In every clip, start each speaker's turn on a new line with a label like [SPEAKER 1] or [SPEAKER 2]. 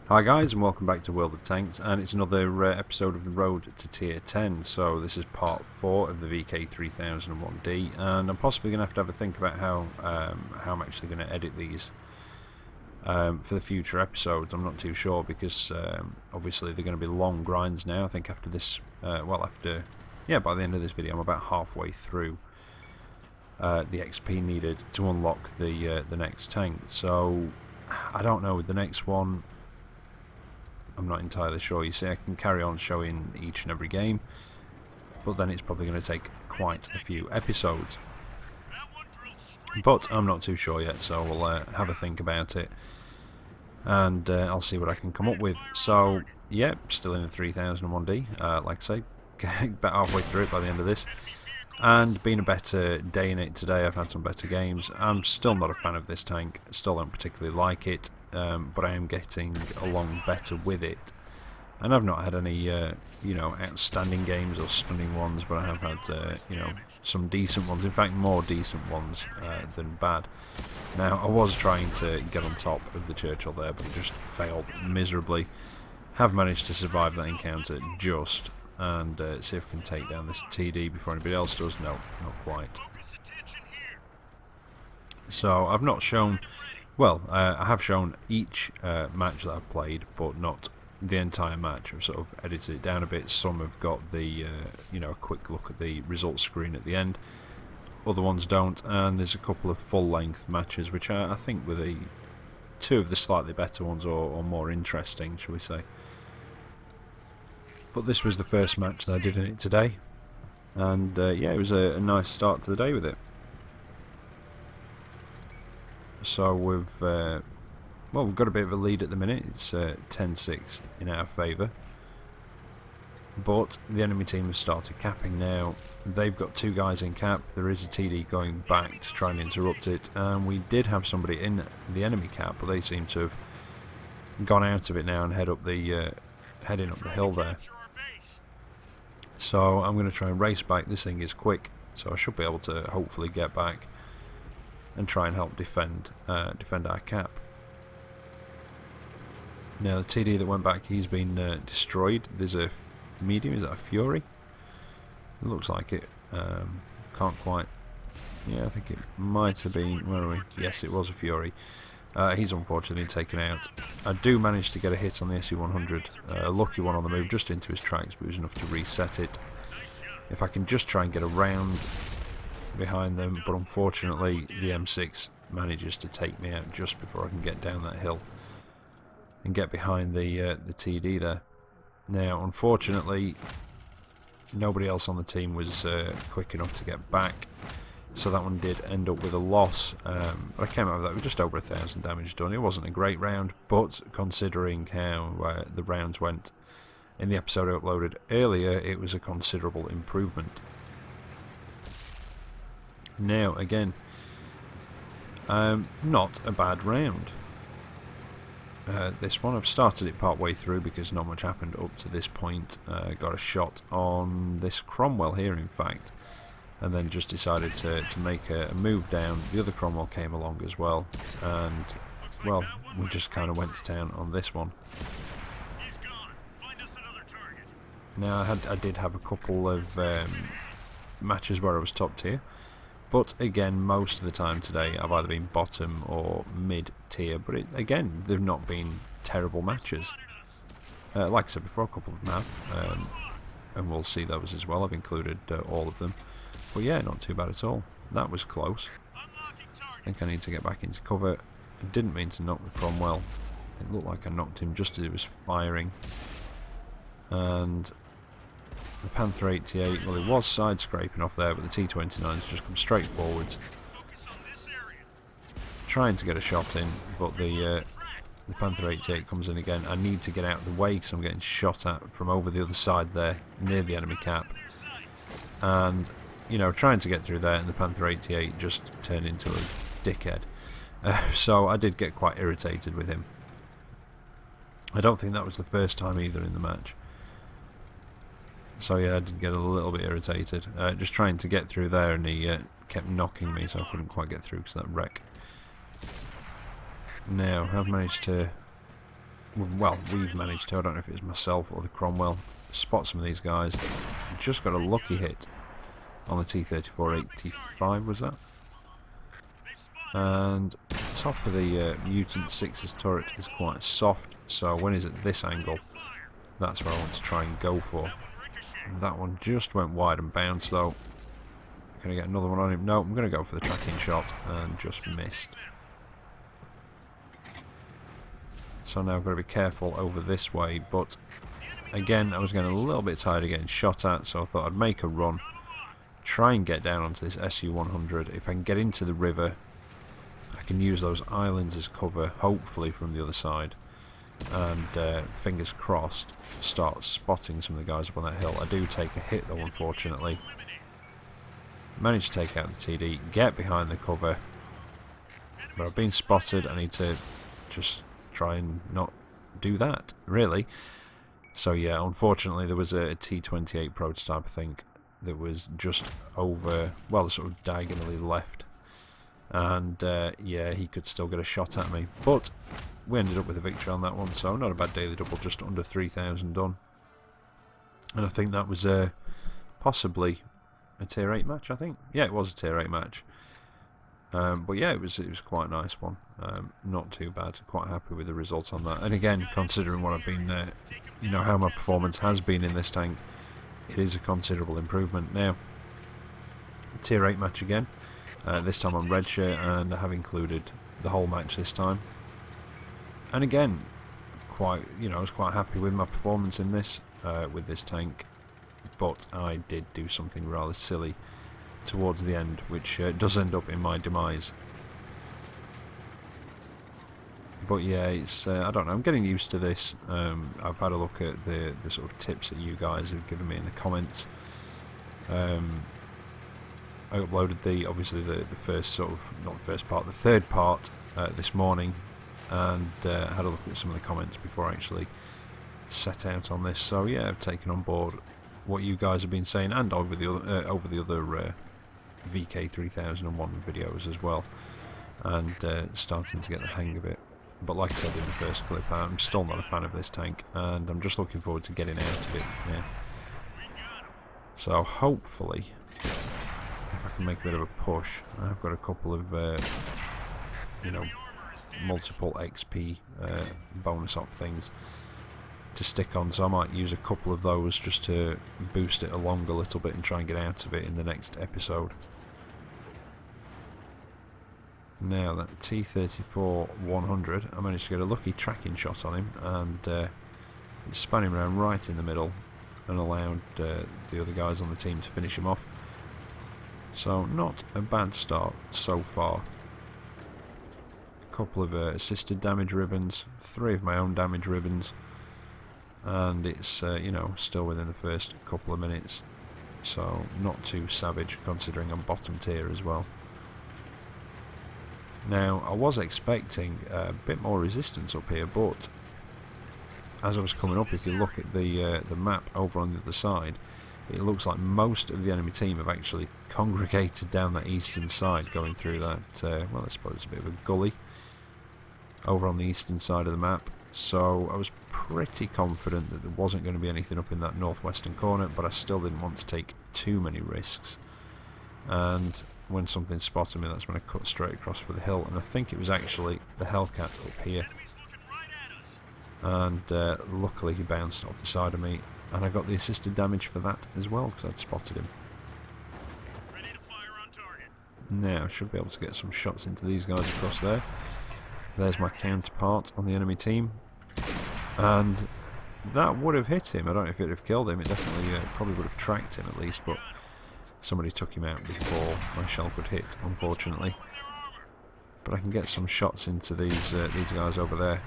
[SPEAKER 1] Hi guys, and welcome back to World of Tanks, and it's another episode of the Road to Tier 10. So this is part 4 of the VK3001D, and I'm possibly going to have a think about how I'm actually going to edit these for the future episodes. I'm not too sure because obviously they're going to be long grinds now. I think after this, by the end of this video I'm about halfway through the XP needed to unlock the next tank. So I don't know with the next one. I'm not entirely sure. You see, I can carry on showing each and every game, but then it's probably going to take quite a few episodes. But I'm not too sure yet, so we'll have a think about it, and I'll see what I can come up with. So, yeah, still in the 3001D, like I say, about halfway through it by the end of this. And been a better day in it today. I've had some better games. I'm still not a fan of this tank, still don't particularly like it. But I am getting along better with it, and I've not had any outstanding games or stunning ones, but I have had some decent ones, in fact more decent ones than bad. Now I was trying to get on top of the Churchill there, but it just failed miserably. Have managed to survive that encounter just, and see if I can take down this TD before anybody else does. No, not quite. So I've not shown. Well, I have shown each match that I've played, but not the entire match. I've sort of edited it down a bit. Some have got the, a quick look at the results screen at the end. Other ones don't, and there's a couple of full-length matches, which I think were the two of the slightly better ones, or more interesting, shall we say. But this was the first match that I did in it today, and yeah, it was a nice start to the day with it. So we've got a bit of a lead at the minute. It's 10-6 in our favour, but the enemy team has started capping now. They've got two guys in cap. There is a TD going back to try and interrupt it, and we did have somebody in the enemy cap, but they seem to have gone out of it now and heading up the hill there. So I'm going to try and race back. This thing is quick, so I should be able to hopefully get back and try and help defend our cap. Now the TD that went back, he's been destroyed. There's a medium. Is that a Fury? It looks like it. Can't quite. Yeah, I think it might have been. Where are we? Yes, it was a Fury. He's unfortunately taken out. I do manage to get a hit on the SU-100. A lucky one on the move, just into his tracks, but it was enough to reset it. If I can just try and get around behind them, but unfortunately the M6 manages to take me out just before I can get down that hill and get behind the TD there. Now unfortunately nobody else on the team was quick enough to get back, so that one did end up with a loss, but I came out of that with just over 1,000 damage done. It wasn't a great round, but considering how the rounds went in the episode I uploaded earlier, it was a considerable improvement. Now again, not a bad round. This one, I've started it part way through because not much happened up to this point. Got a shot on this Cromwell here, in fact, and then just decided to make a move down. The other Cromwell came along as well, and well, we just kind of went to town on this one. Now I did have a couple of matches where I was top tier, but again, most of the time today I've either been bottom or mid tier, but again, they've not been terrible matches. Like I said before, a couple of them have, and we'll see those as well. I've included all of them, but yeah, not too bad at all. That was close. I think I need to get back into cover. I didn't mean to knock the Cromwell. It looked like I knocked him just as he was firing, and the Panther 88, well, it was side scraping off there, but the T-29's just come straight forwards, trying to get a shot in, but the Panther 88 comes in again. I need to get out of the way because I'm getting shot at from over the other side there, near the enemy cap, and trying to get through there, and the Panther 88 just turned into a dickhead. So I did get quite irritated with him. I don't think that was the first time either in the match. So yeah, I did get a little bit irritated, just trying to get through there, and he kept knocking me, so I couldn't quite get through because of that wreck. Now, I've managed to well, we've managed to, I don't know if it was myself or the Cromwell, spot some of these guys. Just got a lucky hit on the T-34-85, was that? And the top of the Mutant 6's turret is quite soft, so when he's at this angle, that's where I want to try and go for. And that one just went wide and bounced though. Gonna get another one on him? No, I'm gonna go for the tracking shot and just missed. So now I've got to be careful over this way, but again I was getting a little bit tired of getting shot at, so I thought I'd make a run, try and get down onto this SU-100. If I can get into the river, I can use those islands as cover, hopefully from the other side, and fingers crossed start spotting some of the guys up on that hill. I do take a hit though, unfortunately. Manage to take out the TD, get behind the cover, but I've been spotted. I need to just try and not do that, really. So yeah, unfortunately there was a T-28 prototype, I think, that was just over, well, sort of diagonally left, and yeah, he could still get a shot at me, but we ended up with a victory on that one, so not a bad daily double, just under 3,000 done. And I think that was possibly a tier 8 match, I think. Yeah, it was a tier 8 match. But yeah, it was quite a nice one. Not too bad. Quite happy with the results on that. And again, considering what I've been, you know, how my performance has been in this tank, it is a considerable improvement. Now, tier 8 match again. This time on red shirt, and I have included the whole match this time. And again, quite, you know, I was quite happy with my performance in this, with this tank. But I did do something rather silly towards the end, which does end up in my demise. But yeah, it's I don't know, I'm getting used to this. I've had a look at the sort of tips that you guys have given me in the comments. I uploaded obviously the first sort of, not the first part, the third part this morning, and had a look at some of the comments before I actually set out on this. So yeah, I've taken on board what you guys have been saying, and over the other VK3001 videos as well, and starting to get the hang of it. But like I said in the first clip, I'm still not a fan of this tank, and I'm just looking forward to getting out of it. Yeah. So hopefully, if I can make a bit of a push, I've got a couple of you know, multiple XP bonus op things to stick on, so I might use a couple of those just to boost it along a little bit and try and get out of it in the next episode. Now that T-34-100, I managed to get a lucky tracking shot on him, and it spun him around right in the middle and allowed the other guys on the team to finish him off. So not a bad start so far. A couple of assisted damage ribbons, 3 of my own damage ribbons, and it's you know, still within the first couple of minutes, so not too savage considering I'm bottom tier as well. Now I was expecting a bit more resistance up here, but as I was coming up, if you look at the map over on the other side, it looks like most of the enemy team have actually congregated down that eastern side, going through that well, I suppose a bit of a gully over on the eastern side of the map. So I was pretty confident that there wasn't going to be anything up in that northwestern corner, but I still didn't want to take too many risks. And when something spotted me, that's when I cut straight across for the hill, and I think it was actually the Hellcat up here. And luckily he bounced off the side of me, and I got the assisted damage for that as well, because I'd spotted him. Now I should be able to get some shots into these guys across there. There's my counterpart on the enemy team, and that would have hit him. I don't know if it would have killed him. It definitely probably would have tracked him at least, but somebody took him out before my shell could hit, unfortunately. But I can get some shots into these guys over there.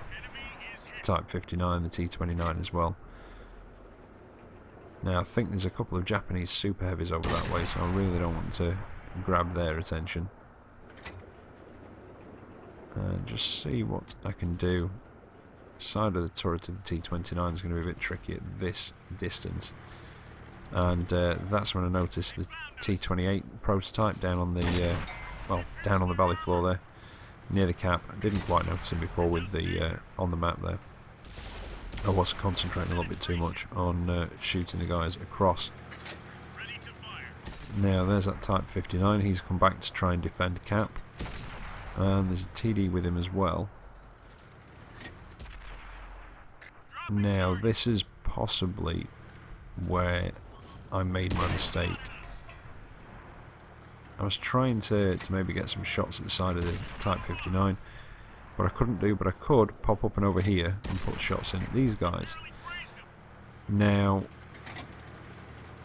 [SPEAKER 1] Type 59, the T-29 as well. Now I think there's a couple of Japanese super heavies over that way, so I really don't want to grab their attention. And just see what I can do. Side of the turret of the T-29 is going to be a bit tricky at this distance, and that's when I noticed the T-28 prototype down on the well, down on the valley floor there, near the cap. I didn't quite notice him before with the on the map there. I was concentrating a little bit too much on shooting the guys across. Now there's that Type 59, he's come back to try and defend Cap. And there's a TD with him as well. Now this is possibly where I made my mistake. I was trying to maybe get some shots at the side of the Type 59. What I couldn't do, but I could pop up and over here and put shots in at these guys. Now,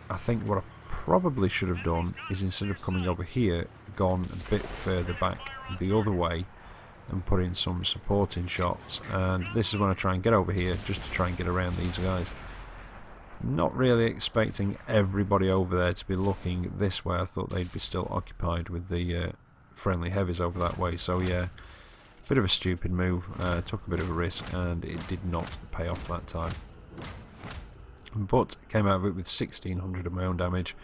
[SPEAKER 1] I think what I probably should have done is, instead of coming over here, gone a bit further back the other way and put in some supporting shots. And this is when I try and get over here, just to try and get around these guys. Not really expecting everybody over there to be looking this way. I thought they'd be still occupied with the friendly heavies over that way. So yeah, bit of a stupid move, took a bit of a risk, and it did not pay off that time. But came out of it with 1600 of my own damage,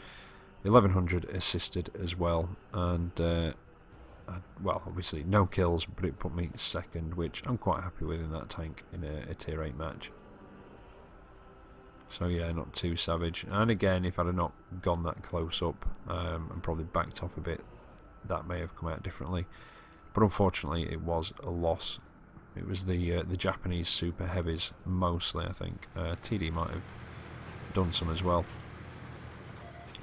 [SPEAKER 1] 1100 assisted as well, and well, obviously no kills, but it put me second, which I'm quite happy with in that tank in a tier 8 match. So yeah, not too savage. And again, if I had not gone that close up and probably backed off a bit, that may have come out differently. But unfortunately, it was a loss. It was the Japanese super heavies mostly, I think. TD might have done some as well.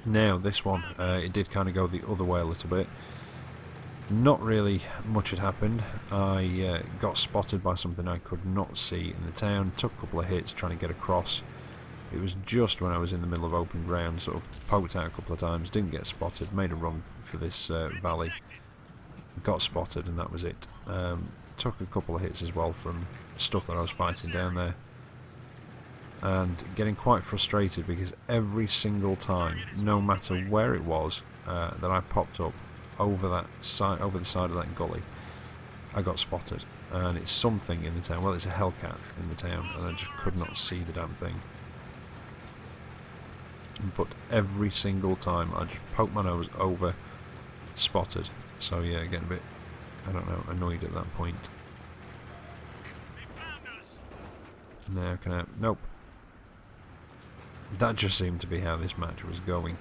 [SPEAKER 1] Now this one, it did kind of go the other way a little bit. Not really much had happened. I got spotted by something I could not see in the town. Took a couple of hits trying to get across. It was just when I was in the middle of open ground, sort of poked out a couple of times, didn't get spotted, made a run for this valley. Got spotted, and that was it. Took a couple of hits as well from stuff that I was fighting down there, and getting quite frustrated because every single time, no matter where it was that I popped up over that side, over the side of that gully, I got spotted. And it's something in the town. Well, it's a Hellcat in the town, and I just could not see the damn thing. But every single time I just poked my nose over, spotted. So yeah, getting a bit, I don't know, annoyed at that point. Now can I? Nope. That just seemed to be how this match was going.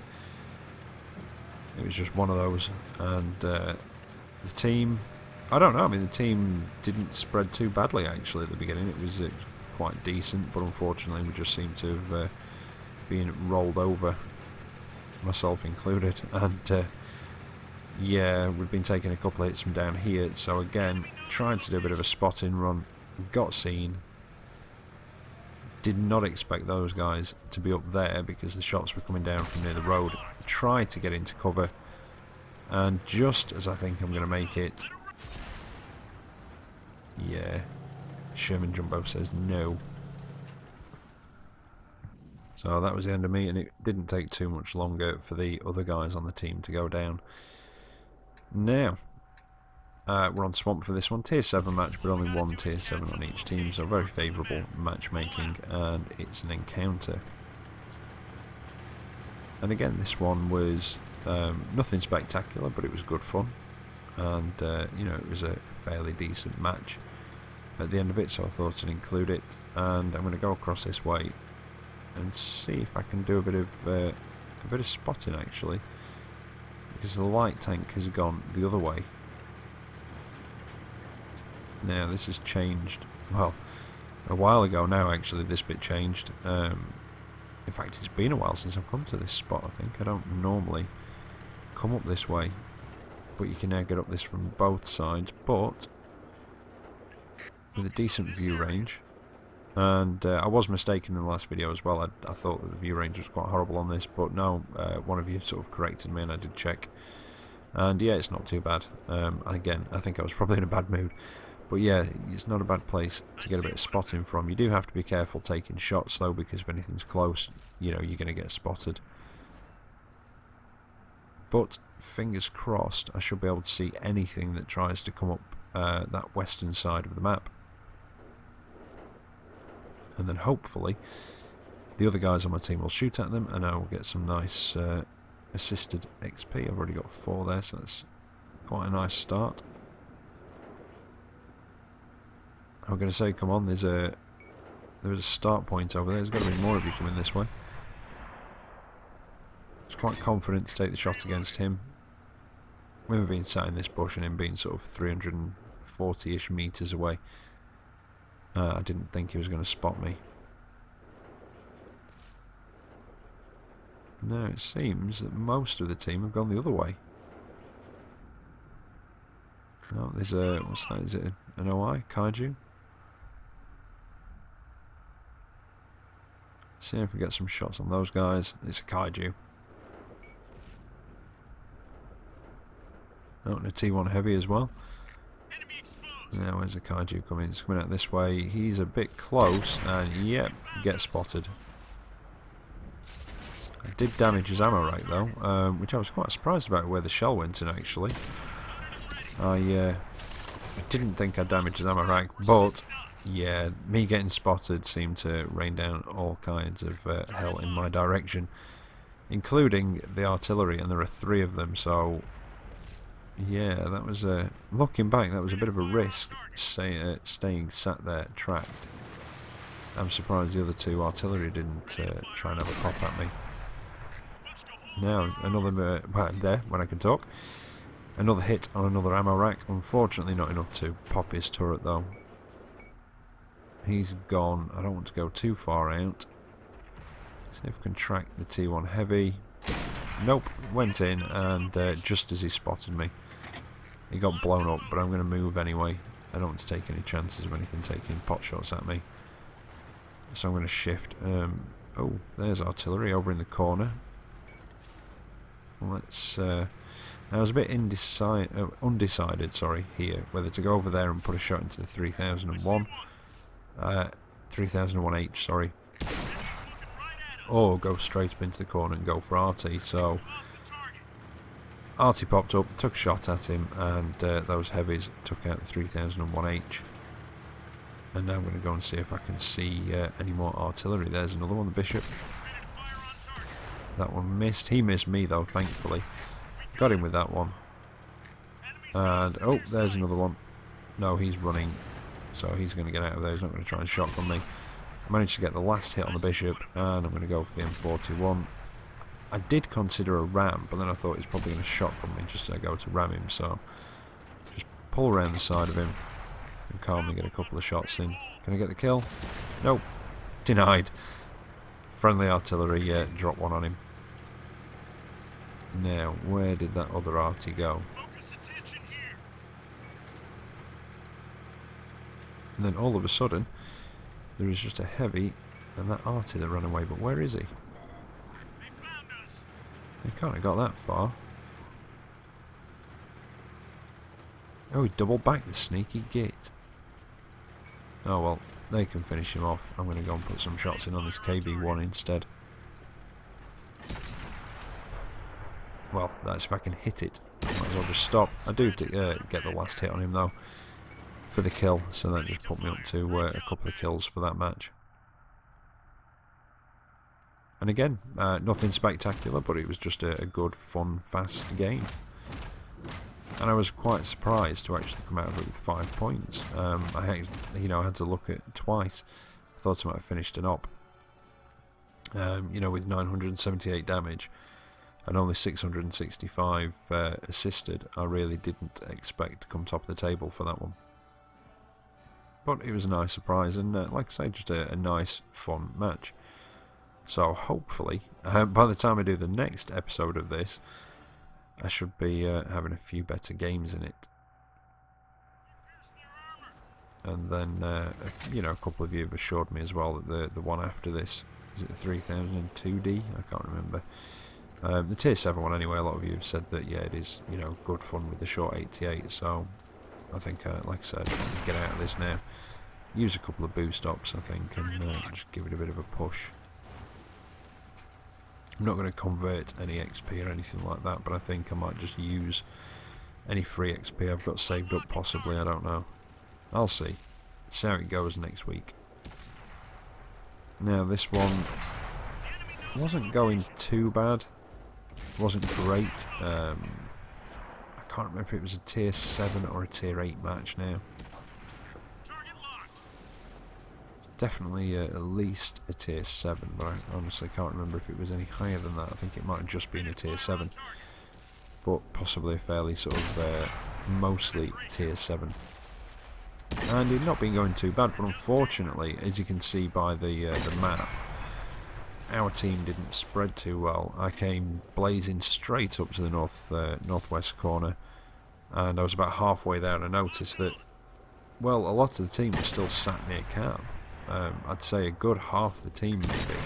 [SPEAKER 1] It was just one of those, and the team, I don't know, I mean the team didn't spread too badly actually at the beginning. It was quite decent, but unfortunately we just seemed to have been rolled over, myself included, and yeah, we've been taking a couple of hits from down here. So again, trying to do a bit of a spotting run, got seen. Did not expect those guys to be up there because the shots were coming down from near the road. Tried to get into cover, and just as I think I'm going to make it, yeah, Sherman Jumbo says no. So that was the end of me, and it didn't take too much longer for the other guys on the team to go down. Now, we're on Swamp for this one. Tier 7 match, but only one Tier 7 on each team, so very favourable matchmaking, and it's an encounter. And again, this one was nothing spectacular, but it was good fun, and you know, it was a fairly decent match at the end of it, so I thought I'd include it. And I'm going to go across this way and see if I can do a bit of spotting actually, because the light tank has gone the other way. Now this has changed, well, a while ago now actually this bit changed. In fact, it's been a while since I've come to this spot. I think I don't normally come up this way, but you can now get up this from both sides, but with a decent view range. And I was mistaken in the last video as well. I thought that the view range was quite horrible on this, but no, one of you sort of corrected me and I did check, and yeah, it's not too bad. Again, I think I was probably in a bad mood, but yeah, it's not a bad place to get a bit of spotting from. You do have to be careful taking shots though, because if anything's close, you know, you're going to get spotted. But fingers crossed, I should be able to see anything that tries to come up that western side of the map. And then hopefully the other guys on my team will shoot at them, and I will get some nice assisted XP. I've already got 4 there, so that's quite a nice start. I'm going to say, come on, there's a There was a start point over there. There's got to be more of you coming this way. I was quite confident to take the shot against him. I remember being sat in this bush and him being sort of 340-ish metres away. I didn't think he was going to spot me. Now it seems that most of the team have gone the other way. Oh, there's a... what's that? Is it an OI? Kaiju? See if we get some shots on those guys. It's a Kaiju. Oh, and a T1 heavy as well. Now where's the Kaiju coming? It's coming out this way. He's a bit close, and yep, get spotted. I did damage his ammo rack though, which I was quite surprised about where the shell went in actually. I didn't think I damaged his ammo rack, but yeah, me getting spotted seemed to rain down all kinds of hell in my direction, including the artillery, and there are 3 of them, so yeah, that was looking back, that was a bit of a risk, staying sat there tracked. I'm surprised the other 2 artillery didn't try and have a pop at me. Now, another, there, when I can talk, another hit on another ammo rack. Unfortunately not enough to pop his turret though. He's gone. I don't want to go too far out. See if we can track the T1 heavy. Nope, went in, and just as he spotted me, he got blown up, but I'm going to move anyway. I don't want to take any chances of anything taking pot shots at me. So I'm going to shift. Oh, there's artillery over in the corner. Let's... I was a bit undecided, sorry, here, whether to go over there and put a shot into the 3001. 3001H, sorry. Or go straight up into the corner and go for Artie. So Artie popped up, took a shot at him, and those heavies took out the 3001H. And now I'm going to go and see if I can see any more artillery. There's another one, the Bishop. That one missed. He missed me though, thankfully. Got him with that one. And oh, there's another one. No, he's running, so he's going to get out of there. He's not going to try and shotgun me. I managed to get the last hit on the Bishop, and I'm going to go for the M41. I did consider a ram, but then I thought he's probably going to shotgun me just as I go to ram him, so just pull around the side of him and calmly get a couple of shots in. Can I get the kill? Nope. Denied. Friendly artillery, yeah, drop one on him. Now, where did that other arty go? And then all of a sudden, there is just a heavy, and that arty that ran away, but where is he? He can't have got that far. Oh, he doubled back, the sneaky git. Oh well, they can finish him off. I'm going to go and put some shots in on this KB1 instead. Well, that's if I can hit it. Might as well just stop. I do get the last hit on him though, for the kill, so that just put me up to a couple of kills for that match. And again, nothing spectacular, but it was just a good, fun, fast game. And I was quite surprised to actually come out of it with 5 points. I had to look at it twice. I thought I might have finished an op. With 978 damage and only 665 assisted, I really didn't expect to come top of the table for that one. But it was a nice surprise, and like I say, just a nice, fun match. So hopefully, by the time I do the next episode of this, I should be having a few better games in it. And then, a couple of you have assured me as well that the one after this, is it the 3002D? I can't remember. The tier 7 one anyway, a lot of you have said that, yeah, it is, good fun with the short 88, so I think, like I said, I'll get out of this now. Use a couple of boost ups, I think, and just give it a bit of a push. I'm not going to convert any XP or anything like that, but I think I might just use any free XP I've got saved up, possibly, I don't know. I'll see. See how it goes next week. Now, this one wasn't going too bad. It wasn't great. I can't remember if it was a tier 7 or a tier 8 match now. definitely at least a tier 7, but I honestly can't remember if it was any higher than that. I think it might have just been a tier 7, but possibly a fairly sort of mostly tier 7. And it not been going too bad, but unfortunately, as you can see by the map, our team didn't spread too well. I came blazing straight up to the northwest corner, and I was about halfway there and I noticed that, well, a lot of the team was still sat near camp. I'd say a good half the team maybe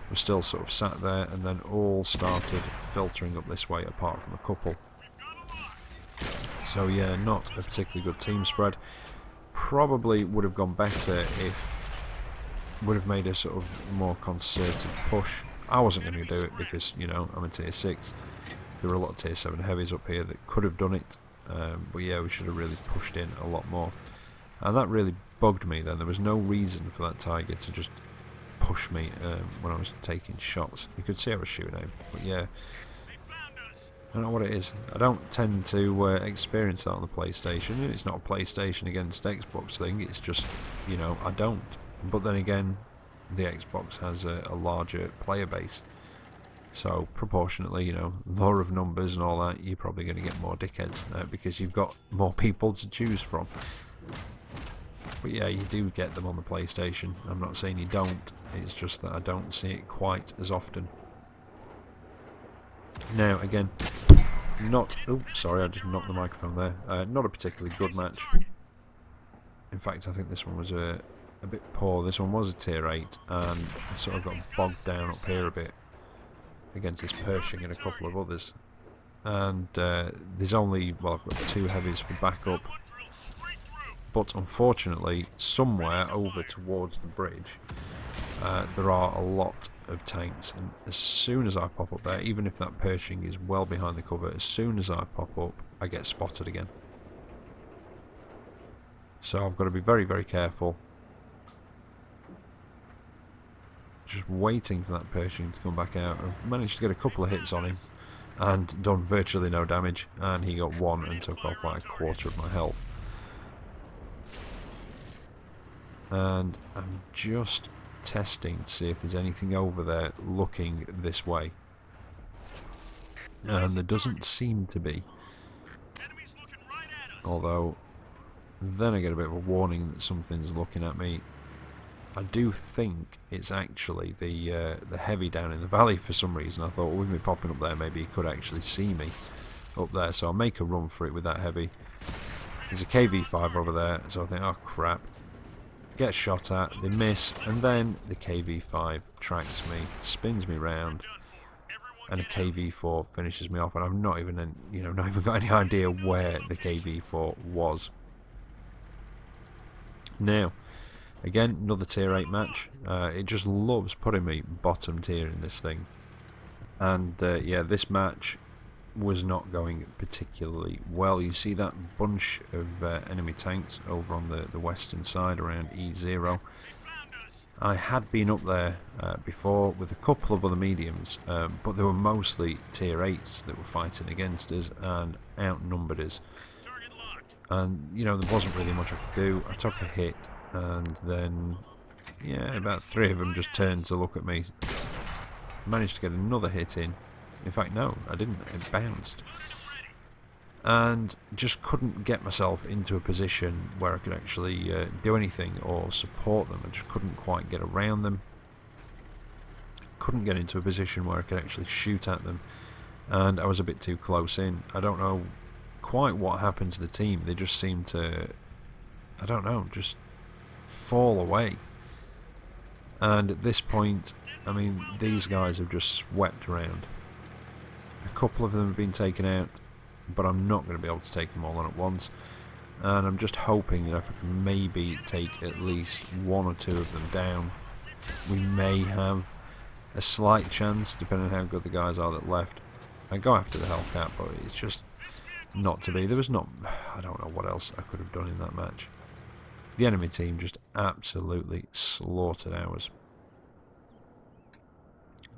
[SPEAKER 1] was still sort of sat there, and then all started filtering up this way apart from a couple. So yeah, not a particularly good team spread. Probably would have gone better if would have made a sort of more concerted push. I wasn't going to do it because, you know, I'm a tier 6. There were a lot of tier 7 heavies up here that could have done it, but yeah, we should have really pushed in a lot more, and that really bugged me. Then there was no reason for that tiger to just push me when I was taking shots. You could see I was shooting him, but yeah, I don't know what it is. I don't tend to experience that on the PlayStation. It's not a PlayStation against Xbox thing, it's just, you know, I don't. But then again, the Xbox has a larger player base, so proportionately, you know, law of numbers and all that, you're probably going to get more dickheads because you've got more people to choose from. But yeah, you do get them on the PlayStation. I'm not saying you don't, it's just that I don't see it quite as often. Now again, not... oh, sorry, I just knocked the microphone there. Not a particularly good match. In fact, I think this one was a bit poor. This one was a tier 8, and I sort of got bogged down up here a bit against this Pershing and a couple of others. And there's only, well, I've got 2 heavies for backup, but unfortunately, somewhere over towards the bridge, there are a lot of tanks, and as soon as I pop up there, even if that Pershing is well behind the cover, as soon as I pop up, I get spotted again. So I've got to be very, very careful. Just waiting for that Pershing to come back out. I've managed to get a couple of hits on him and done virtually no damage, and he got 1 and took off like a quarter of my health. And I'm just testing to see if there's anything over there looking this way, and there doesn't seem to be, although then I get a bit of a warning that something's looking at me. I do think it's actually the heavy down in the valley for some reason. I thought, well, with me popping up there, maybe he could actually see me up there, so I'll make a run for it with that heavy. There's a KV5 over there, so I think, oh crap. Get shot at, they miss, and then the KV5 tracks me, spins me round, and a KV4 finishes me off, and I've not even, you know, not even got any idea where the KV4 was. Now, again, another tier 8 match. It just loves putting me bottom tier in this thing. And yeah, this match was not going particularly well. You see that bunch of enemy tanks over on the western side around E0. I had been up there before with a couple of other mediums, but they were mostly tier 8s that were fighting against us and outnumbered us. And, you know, there wasn't really much I could do. I took a hit, and then, yeah, about 3 of them just turned to look at me. Managed to get another hit in. In fact, no, I didn't. It bounced. And just couldn't get myself into a position where I could actually do anything or support them. I just couldn't quite get around them. Couldn't get into a position where I could actually shoot at them. And I was a bit too close in. I don't know quite what happened to the team. They just seemed to, I don't know, just fall away. And at this point, I mean, these guys have just swept around. A couple of them have been taken out, but I'm not going to be able to take them all on at once. And I'm just hoping that if I can maybe take at least 1 or 2 of them down, we may have a slight chance, depending on how good the guys are that left. I go after the Hellcat, but it's just not to be. There was not, I don't know what else I could have done in that match. The enemy team just absolutely slaughtered ours.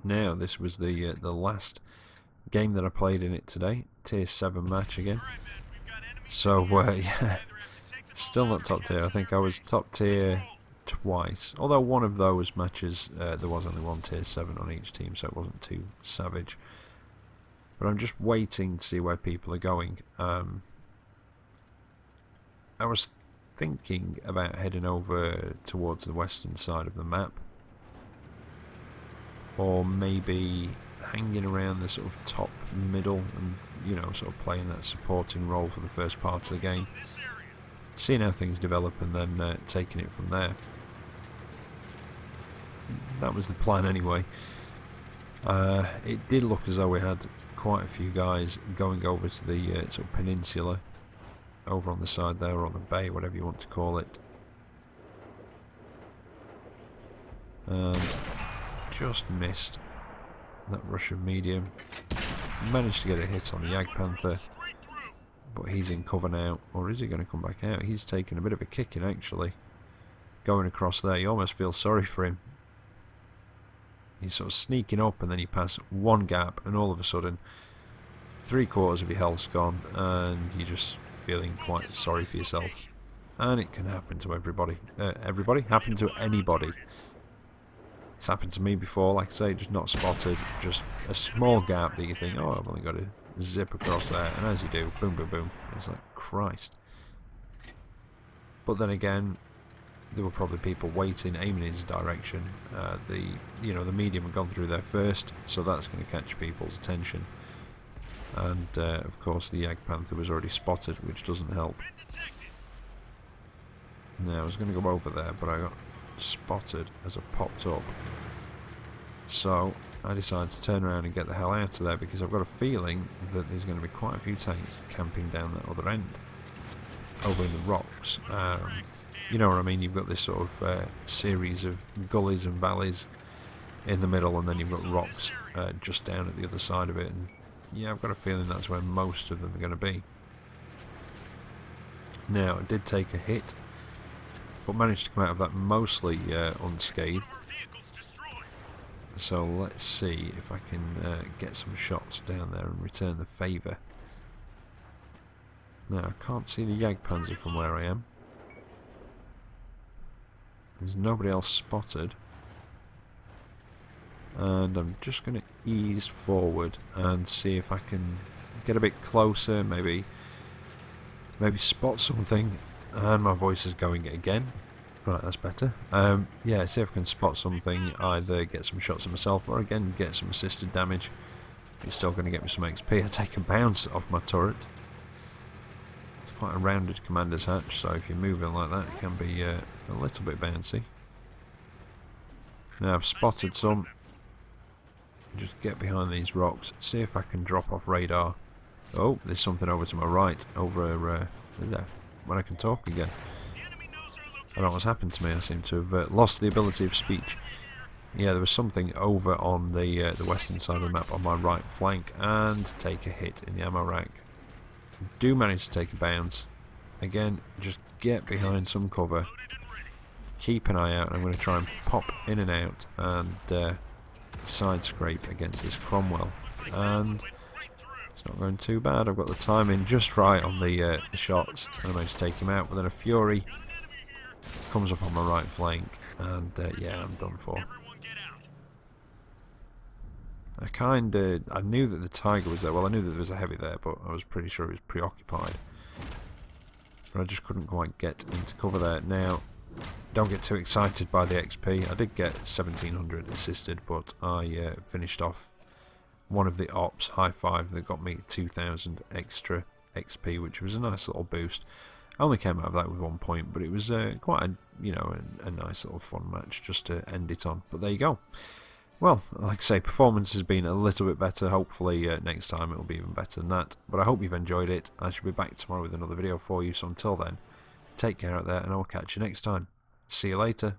[SPEAKER 1] Now, this was the last game that I played in it today. Tier 7 match again. So, yeah, still not top tier. I think I was top tier twice. Although one of those matches, there was only one tier 7 on each team, so it wasn't too savage. But I'm just waiting to see where people are going. I was thinking about heading over towards the western side of the map, or maybe hanging around the sort of top middle and, you know, sort of playing that supporting role for the first part of the game, seeing how things develop and then taking it from there. That was the plan anyway. It did look as though we had quite a few guys going over to the sort of peninsula over on the side there, or on the bay, whatever you want to call it. Just missed that Russian medium. Managed to get a hit on the Jagdpanther, but he's in cover now. Or is he going to come back out? He's taken a bit of a kicking actually. Going across there, you almost feel sorry for him. He's sort of sneaking up, and then he passes one gap, and all of a sudden 3/4 of your health's gone, and you're just feeling quite sorry for yourself. And it can happen to everybody. Happen to anybody. It's happened to me before, like I say, just not spotted, just a small gap that you think, oh, I've only got to zip across there, and as you do, boom, boom, boom. It's like, Christ. But then again, there were probably people waiting, aiming in his direction. The medium had gone through there first, so that's going to catch people's attention. And of course, the Jagdpanther was already spotted, which doesn't help. Now, I was going to go over there, but I got spotted as I popped up. So I decided to turn around and get the hell out of there, because I've got a feeling that there's going to be quite a few tanks camping down that other end, over in the rocks. You know what I mean? You've got this sort of series of gullies and valleys in the middle, and then you've got rocks just down at the other side of it. And yeah, I've got a feeling that's where most of them are going to be. Now, I did take a hit, but managed to come out of that mostly unscathed. So let's see if I can get some shots down there and return the favour. Now, I can't see the Jagdpanzer from where I am. There's nobody else spotted. And I'm just going to ease forward and see if I can get a bit closer, maybe spot something. And my voice is going again. Right, that's better. Yeah, see if I can spot something, either get some shots of myself or again get some assisted damage. It's still going to get me some XP. I take a bounce off my turret. It's quite a rounded commander's hatch, so if you're moving like that, it can be a little bit bouncy. Now I've spotted some. Just get behind these rocks, see if I can drop off radar. Oh, there's something over to my right, over there, when I can talk again. I don't know what's happened to me. I seem to have lost the ability of speech. Yeah, there was something over on the western side of the map on my right flank, and take a hit in the ammo rack. Do manage to take a bounce. Again, just get behind some cover. Keep an eye out. I'm going to try and pop in and out and side scrape against this Cromwell. And it's not going too bad. I've got the timing just right on the shots. I managed to take him out, but then a Fury comes up on my right flank, and yeah, I'm done for. I knew that the Tiger was there. Well, I knew that there was a heavy there, but I was pretty sure it was preoccupied. But I just couldn't quite get into cover there. Now, don't get too excited by the XP. I did get 1700 assisted, but I finished off one of the ops, high five, that got me 2000 extra XP, which was a nice little boost. I only came out of that with 1 point, but it was quite a nice little fun match just to end it on. But there you go. Well, like I say, performance has been a little bit better. Hopefully next time it will be even better than that. But I hope you've enjoyed it. I shall be back tomorrow with another video for you. So until then, take care out there, and I will catch you next time. See you later.